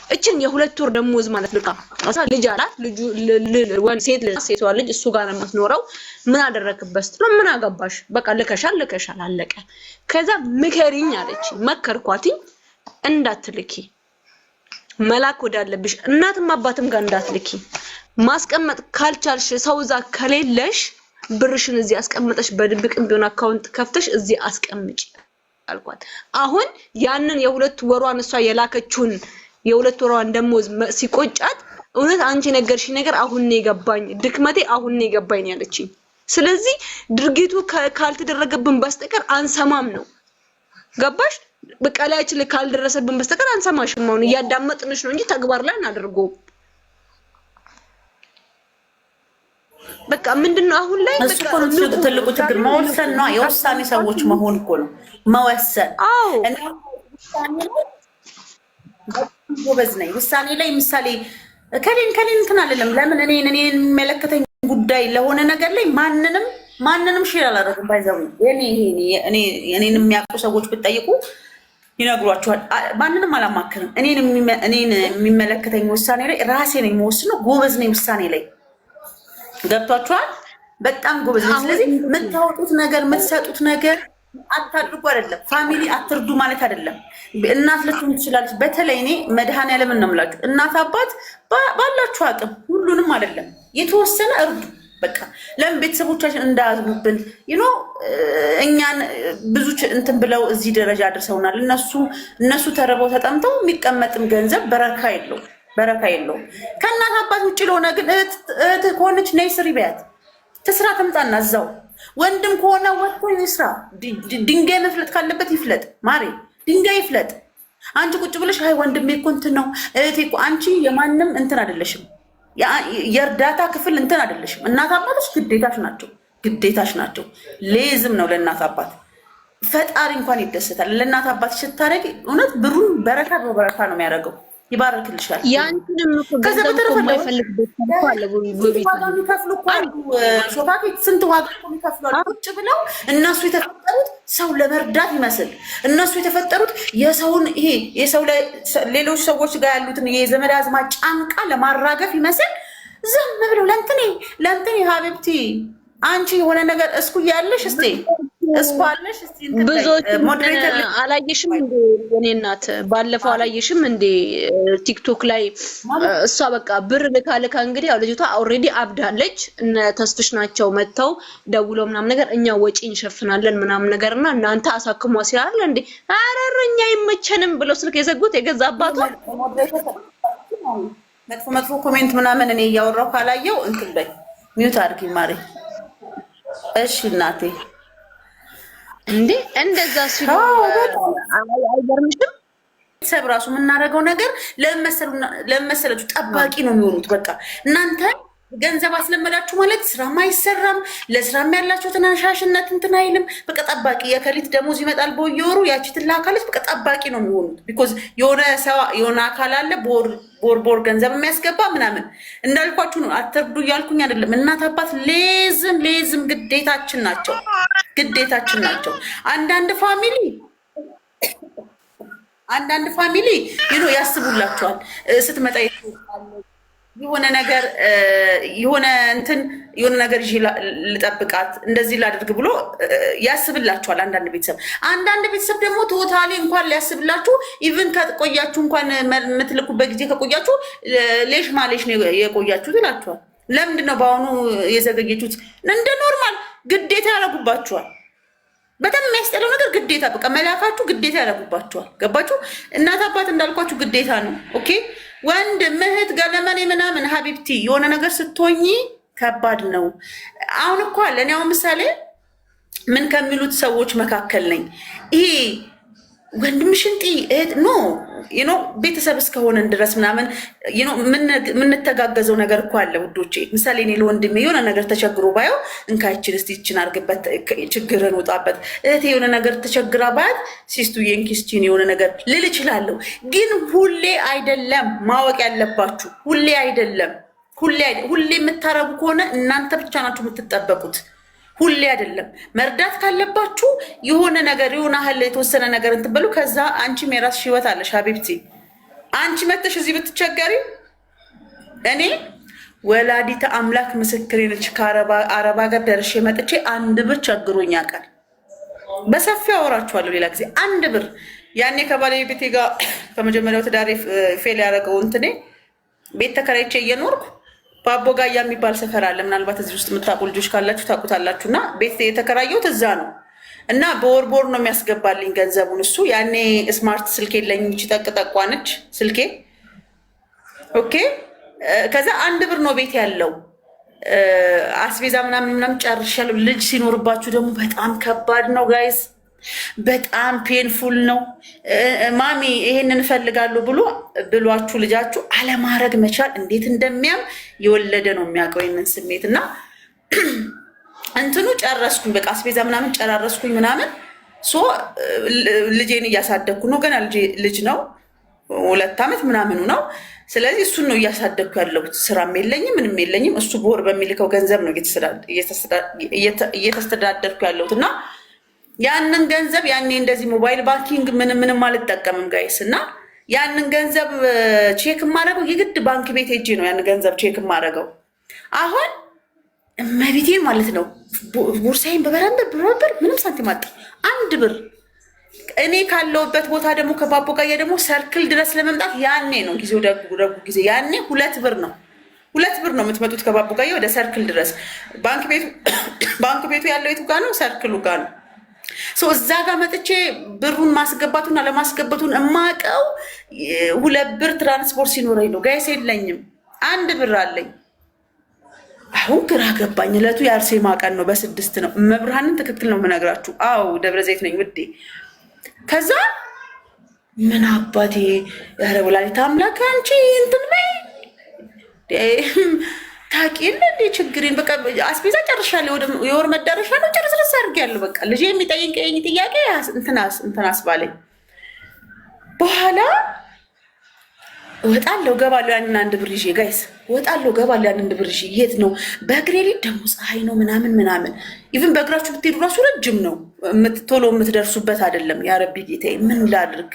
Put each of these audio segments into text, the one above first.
እችን የሁለት ወር ደሞዝ ማለት ልካ አሳ ልጅ አላት ልጁ ወንድ ሴቷ ልጅ እሱ ጋር ነው የምትኖረው ምን አደረክበት ነው ምን አገባሽ በቃ ልከሻል አለቀ ከዛ ምከሪኝ አለች መከርኳትኝ እንዳትልኪ መላክ ወዳለብሽ እናትም አባትም ጋር እንዳትልኪ ማስቀመጥ ካልቻልሽ ሰውዛ ከሌለሽ ብርሽን እዚህ አስቀምጠሽ በድብቅም ቢሆን አካውንት ከፍተሽ እዚህ አስቀምጪ አልኳት አሁን ያንን የሁለት ወሯን እሷ የላከችውን የሁለት ወሯን ደሞዝ ሲቆጫት እውነት አንቺ ነገርሽኝ ነገር አሁን ነው የገባኝ ድክመቴ አሁን ነው የገባኝ ያለችኝ ስለዚህ ድርጊቱ ካልተደረገብን በስተቀር አንሰማም ነው ገባሽ በቃላችን ካልደረሰብን በስተቀር አንሰማሽም አሁን ያዳመጥንሽ ነው እንጂ ተግባር ላይ እናደርገው በቃ ምንድነው አሁን ላይ በቃ ትልቁ ችግር መወሰን ነው የውሳኔ ሰዎች መሆን እኮ ነው መወሰን እና ጎበዝ ነኝ ውሳኔ ላይ ምሳሌ ከሌን እንትን አይደለም ለምን እኔን የሚመለከተኝ ጉዳይ ለሆነ ነገር ላይ ማንንም ሼር አላደርግም ባይዘው እኔን የሚያውቁ ሰዎች ብትጠይቁ ይነግሯቸዋል ማንንም አላማክርም እኔን የሚመለከተኝ ውሳኔ ላይ ራሴ ነኝ የምወስነው ጎበዝ ነኝ ውሳኔ ላይ ገብቷችኋል በጣም ጎበዝ ነኝ ስለዚህ የምታወጡት ነገር የምትሰጡት ነገር አታድርጉ አይደለም ፋሚሊ አትርዱ ማለት አይደለም እናት ልትሆን ትችላለች በተለይ እኔ መድኃኒዓለምን ነው የምላችሁ እናት አባት ባላችሁ አቅም ሁሉንም አይደለም የተወሰነ እርዱ በቃ ለምን ቤተሰቦቻችን እንዳያዝኑብን እኛን ብዙ እንትን ብለው እዚህ ደረጃ አድርሰውናል እነሱ ተረበው ተጠምተው የሚቀመጥም ገንዘብ በረካ የለውም ከእናት አባት ውጭ ለሆነ ግን እህት ከሆነች ነይ ስሪ በያት ትስራ ትምጣና እዛው ወንድም ከሆነ ወጥቶ ይስራ ድንጋይ መፍለጥ ካለበት ይፍለጥ ማሬ ድንጋይ ይፍለጥ አንቺ ቁጭ ብለሽ አይ ወንድሜ እኮ እንትን ነው እህቴ እኮ አንቺ የማንም እንትን አይደለሽም የእርዳታ ክፍል እንትን አይደለሽም እናት አባቶች ግዴታሽ ናቸው ሌዝም ነው ለእናት አባት ፈጣሪ እንኳን ይደሰታል ለእናት አባት ስታረጊ እውነት ብሩን በረካ ነው የሚያደርገው ይባርክልሻል ያንቺንም ከዛ በተረፈ ማይፈልግበት አለ የሚከፍሉ ሾፋፊ ስንት ዋጋ የሚከፍሉ ቁጭ ብለው እነሱ የተፈጠሩት ሰው ለመርዳት ይመስል እነሱ የተፈጠሩት የሰውን ይሄ የሰው ሌሎች ሰዎች ጋር ያሉትን የዘመድ አዝማድ ጫንቃ ለማራገፍ ይመስል ዝም ብለው ለእንትኔ ሀቢብቲ አንቺ የሆነ ነገር እስኩ ያለሽ እስኳለሽ ብዙዎች አላየሽም እንዴ የኔ እናት ባለፈው አላየሽም እንዴ ቲክቶክ ላይ እሷ በቃ ብር ልካ እንግዲህ ያው ልጅቷ ኦሬዲ አብዳለች እነ ተስፍሽ ናቸው መተው ደውሎ ምናምን ነገር እኛ ወጪ እንሸፍናለን ምናምን ነገርና እናንተ አሳክሟ ሲላል እንዴ አረረኛ ይመቸንም ብለው ስልክ የዘጉት የገዛ አባቷ መጥፎ ኮሜንት ምናምን እኔ ያወራው ካላየው እንትን በይ ሚውት አድርጊ ማሪ እሺ እናቴ እንዴ እንደዛ ሲሉ አይገርምሽም ሰብራሱ የምናደርገው ነገር ለመሰለቱ ጠባቂ ነው የሚሆኑት በቃ እናንተ ገንዘብ አስለመዳችሁ ማለት ስራም አይሰራም ለስራም ያላችሁ ተናሻሽነት እንትን አይልም በቃ ጠባቂ የከሊት ደሞዝ ይመጣል በየወሩ ያቺ ትላካለች በቃ ጠባቂ ነው የሚሆኑት ቢኮዝ የሆነ አካል አለ ቦር ገንዘብ የሚያስገባ ምናምን እንዳልኳችሁ ነው አትርዱ እያልኩኝ አይደለም እናት አባት ሌዝም ግዴታችን ናቸው አንዳንድ ፋሚሊ ያስቡላችኋል ስትመጣ የሆነ ነገር ይዤ ልጠብቃት እንደዚህ ላድርግ ብሎ ያስብላችኋል አንዳንድ ቤተሰብ ደግሞ ቶታሊ እንኳን ሊያስብላችሁ ኢቭን ከቆያችሁ እንኳን የምትልኩበት ጊዜ ከቆያችሁ ሌሽ ማሌሽ ነው የቆያችሁት ይላችኋል ለምንድን ነው በአሁኑ የዘገየችሁት እንደ ኖርማል ግዴታ ያደርጉባችኋል በጣም የሚያስጠላው ነገር ግዴታ በቃ መላካችሁ ግዴታ ያደርጉባችኋል ገባችሁ እናት አባት እንዳልኳችሁ ግዴታ ነው ኦኬ ወንድ ምህት ገለመኔ ምናምን ሀቢብቲ የሆነ ነገር ስትሆኚ ከባድ ነው አሁን እኮ አለ እኔ አሁን ምሳሌ ምን ከሚሉት ሰዎች መካከል ነኝ ይሄ ወንድምሽንጢ ኖ ቤተሰብ እስከሆነን ድረስ ምናምን የምንተጋገዘው ነገር እኮ አለ ውዶቼ ምሳሌ እኔ ለወንድሜ የሆነ ነገር ተቸግሮ ባየው እንካይችን እስቲ ይችን አድርግበት ችግርን ውጣበት እህቴ የሆነ ነገር ተቸግራ ባያት ሲስቱ የንኪስችን የሆነ ነገር ልል እችላለሁ ግን ሁሌ አይደለም ማወቅ ያለባችሁ ሁሌ አይደለም ሁሌ የምታረጉ ከሆነ እናንተ ብቻ ናችሁ የምትጠበቁት ሁሌ አይደለም መርዳት ካለባችሁ የሆነ ነገር የሆነ ሀለ የተወሰነ ነገር እንትን በሉ ከዛ አንቺም የራስሽ ህይወት አለሽ ሀቢብቲ አንቺ መተሽ እዚህ ብትቸገሪ እኔ ወላዲተ አምላክ ምስክሬ ነች። ከአረብ ሀገር ደርሼ መጥቼ አንድ ብር ቸግሮኝ ያውቃል። በሰፊው አወራችኋለሁ ሌላ ጊዜ። አንድ ብር ያኔ ከባለቤቴ ጋር ከመጀመሪያው ትዳሬ ፌል ያደረገው እንትኔ ቤት ተከራይቼ እየኖርኩ በአቦጋያ የሚባል ሰፈር አለ። ምናልባት እዚህ ውስጥ የምታውቁ ልጆች ካላችሁ ታውቁታላችሁ። እና ቤት የተከራየሁት እዛ ነው። እና በወር ነው የሚያስገባልኝ ገንዘቡን እሱ። ያኔ ስማርት ስልክ የለኝም፣ ጠቅጠቋ ነች ስልኬ። ኦኬ። ከዛ አንድ ብር ነው ቤት ያለው። አስቤዛ ምናምን ጨርሻለሁ። ልጅ ሲኖርባችሁ ደግሞ በጣም ከባድ ነው ጋይስ፣ በጣም ፔንፉል ነው። ማሚ ይሄንን እፈልጋለሁ ብሏችሁ ልጃችሁ አለማድረግ መቻል እንዴት እንደሚያም የወለደ ነው የሚያውቀው ይሄንን ስሜት። እና እንትኑ ጨረስኩኝ፣ በቃ አስቤዛ ምናምን ጨራረስኩኝ ምናምን። ልጄን እያሳደግኩ ነው። ገና ልጅ ነው፣ 2 ዓመት ምናምኑ ነው። ስለዚህ እሱን ነው እያሳደግኩ ያለሁት። ስራም የለኝም ምንም የለኝም። እሱ በወር በሚልከው ገንዘብ ነው እየተስተዳደርኩ ያለሁት። እና ያንን ገንዘብ ያኔ እንደዚህ ሞባይል ባንኪንግ ምንም አልጠቀምም ጋይስ። እና ያንን ገንዘብ ቼክ የማደርገው የግድ ባንክ ቤት ሄጄ ነው ያንን ገንዘብ ቼክ የማደርገው። አሁን እመቤቴን ማለት ነው ቦርሳዬን በበረንብ ብሮበር ምንም ሳንቲም አጣ። አንድ ብር እኔ ካለውበት ቦታ ደግሞ ከባቦጋያ ደግሞ ሰርክል ድረስ ለመምጣት ያኔ ነው ጊዜው ደጉ ጊዜ ያኔ 2 ብር ነው 2 ብር ነው የምትመጡት ከባቦጋያ ወደ ሰርክል ድረስ። ባንክ ቤቱ ያለው የቱ ጋር ነው? ሰርክሉ ጋር ነው። እዛ ጋር መጥቼ ብሩን ማስገባቱና ለማስገባቱን እማቀው 2 ብር ትራንስፖርት ሲኖረኝ ነው ጋይስ። የለኝም፣ 1 ብር አለኝ። አሁን ግራ ገባኝ። እለቱ የአርሴማ ቀን ነው፣ በ6 ነው። መብርሃንን ትክክል ነው የምነግራችሁ። አዎ ደብረ ዘይት ነኝ ውዴ። ከዛ ምን አባቴ ያረ ወላዲተ አምላክ አንቺ እንትን በይ ታውቂለ እንዴ ችግሬን። በቃ አስቤዛ ጨርሻለሁ፣ የወር መዳረሻ ነው ጨርስ አድርጌያለሁ። በቃ ልጄ የሚጠይቀኝ ጥያቄ እንትን አስባለኝ። በኋላ እወጣለሁ ገባለሁ ያንን 1 ብር ይዤ ጋይስ፣ እወጣለሁ ገባለሁ ያንን 1 ብር ይዤ። የት ነው? በእግሬ ልሂድ ደግሞ ፀሐይ ነው ምናምን። ኢቭን በእግራችሁ ብትሄዱ ራሱ ረጅም ነው፣ ቶሎ የምትደርሱበት አይደለም። ያ ረቢ ጌታዬ ምን ላድርግ?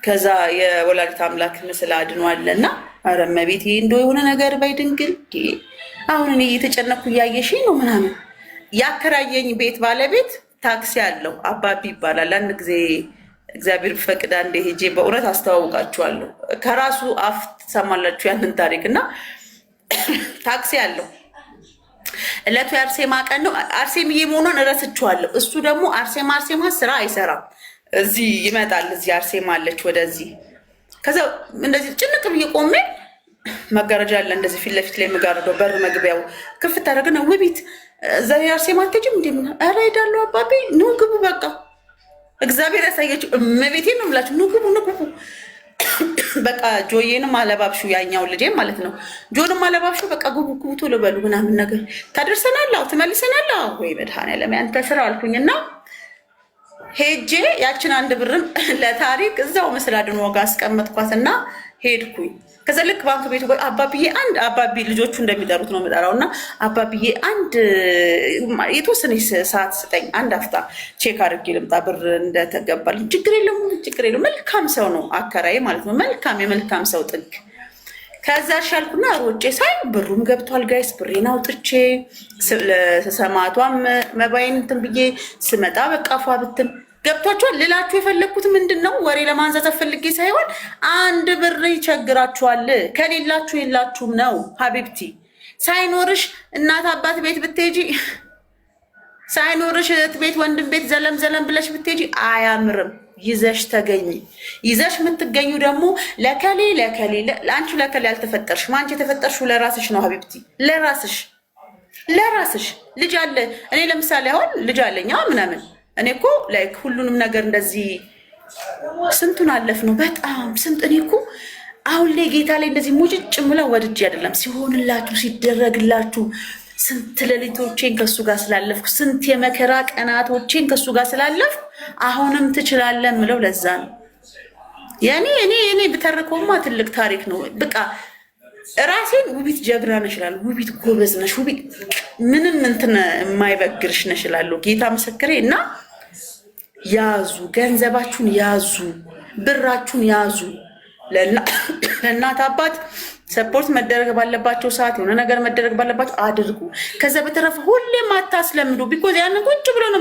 ከዛ የወላዲተ አምላክ ምስል አድኗል። እና ኧረ እመቤቴ እንደው የሆነ ነገር ባይድንግል አሁን እኔ እየተጨነኩ እያየሽኝ ነው ምናምን። ያከራየኝ ቤት ባለቤት ታክሲ አለው፣ አባቢ ይባላል። አንድ ጊዜ እግዚአብሔር ፈቅዳ እንደ ሄጄ በእውነት አስተዋውቃችኋለሁ። ከራሱ አፍ ትሰማላችሁ ያንን ታሪክ። እና ታክሲ አለው። እለቱ የአርሴማ ቀን ነው። አርሴምዬ መሆኗን እረስችዋለሁ። እሱ ደግሞ አርሴማ ስራ አይሰራም። እዚህ ይመጣል። እዚህ አርሴማ አለች ወደዚህ። ከዛ እንደዚህ ጭንቅ ብዬ ቆሜ መጋረጃ አለ እንደዚህ ፊት ለፊት ላይ የምጋርደው በር መግቢያው ክፍት አደረግና ውቢት ዛሬ አርሴማ አትሄጂም እንዴ? ኧረ እሄዳለሁ አባቤ ኑ ግቡ በቃ እግዚአብሔር ያሳየችው እመቤቴን ነው የምላችሁ። ኑ ግቡ በቃ ጆዬንም አለባብሹ፣ ያኛውን ልጄ ማለት ነው። ጆንም አለባብሹ በቃ ግቡ ቶሎ በሉ ምናምን ነገር ታደርሰናል፣ ትመልሰናል። ወይ መድኃኒዓለም ያንተ ስራ አልኩኝና ሄጄ ያችን 1 ብርም ለታሪክ እዛው ምስል አድኖ ጋር አስቀመጥኳትና ሄድኩኝ። ከዛ ልክ ባንክ ቤቱ አባብዬ አባቢ ልጆቹ እንደሚጠሩት ነው የምጠራው። እና አባብዬ የተወሰነች ሰዓት ስጠኝ፣ 1 አፍታ ቼክ አድርጌ ልምጣ ብር እንደተገባል። ችግር የለውም መልካም ሰው ነው አከራይ ማለት ነው። የመልካም ሰው ጥግ። ከዛ ሻልኩና ሮጬ ሳይ ብሩም ገብቷል ጋይስ። ብሬን አውጥቼ ሰማቷም መባይን እንትን ብዬ ስመጣ በቃ ፏ ብትን ገብቷችኋል። ልላችሁ የፈለግኩት ምንድን ነው? ወሬ ለማንዛት ፈልጌ ሳይሆን 1 ብር ይቸግራችኋል። ከሌላችሁ የላችሁም ነው ሀቢብቲ። ሳይኖርሽ እናት አባት ቤት ብትሄጂ፣ ሳይኖርሽ እህት ቤት ወንድም ቤት ዘለም ብለሽ ብትሄጂ አያምርም። ይዘሽ ተገኝ። ይዘሽ የምትገኙ ደግሞ ለከሌ ለአንቺ ለከሌ አልተፈጠርሽም። አንቺ የተፈጠርሽው ለራስሽ ነው ሀቢብቲ፣ ለራስሽ። ልጅ አለ። እኔ ለምሳሌ አሁን ልጅ አለኝ ምናምን። እኔ እኮ ላይክ ሁሉንም ነገር እንደዚህ ስንቱን አለፍ ነው በጣም ስንት። እኔ እኮ አሁን ላይ ጌታ ላይ እንደዚህ ሙጭጭ ምለው ወድጄ አይደለም፣ ሲሆንላችሁ ሲደረግላችሁ ስንት ሌሊቶቼን ከሱ ጋር ስላለፍኩ፣ ስንት የመከራ ቀናቶቼን ከሱ ጋር ስላለፍኩ አሁንም ትችላለህ ምለው ለዛ ነው። እኔ ብተርከውማ ትልቅ ታሪክ ነው። በቃ ራሴን ውቢት ጀግና ነሽ እላለሁ፣ ውቢት ጎበዝ ነሽ፣ ውቢት ምንም እንትን የማይበግርሽ ነሽ እላለሁ። ጌታ ምስክሬ። እና ያዙ፣ ገንዘባችሁን ያዙ፣ ብራችሁን ያዙ። ለእናት አባት ሰፖርት መደረግ ባለባቸው ሰዓት የሆነ ነገር መደረግ ባለባቸው አድርጉ። ከዛ በተረፈ ሁሌም አታስለምዱ። ቢኮዝ ያንን ቁጭ ብሎ ነው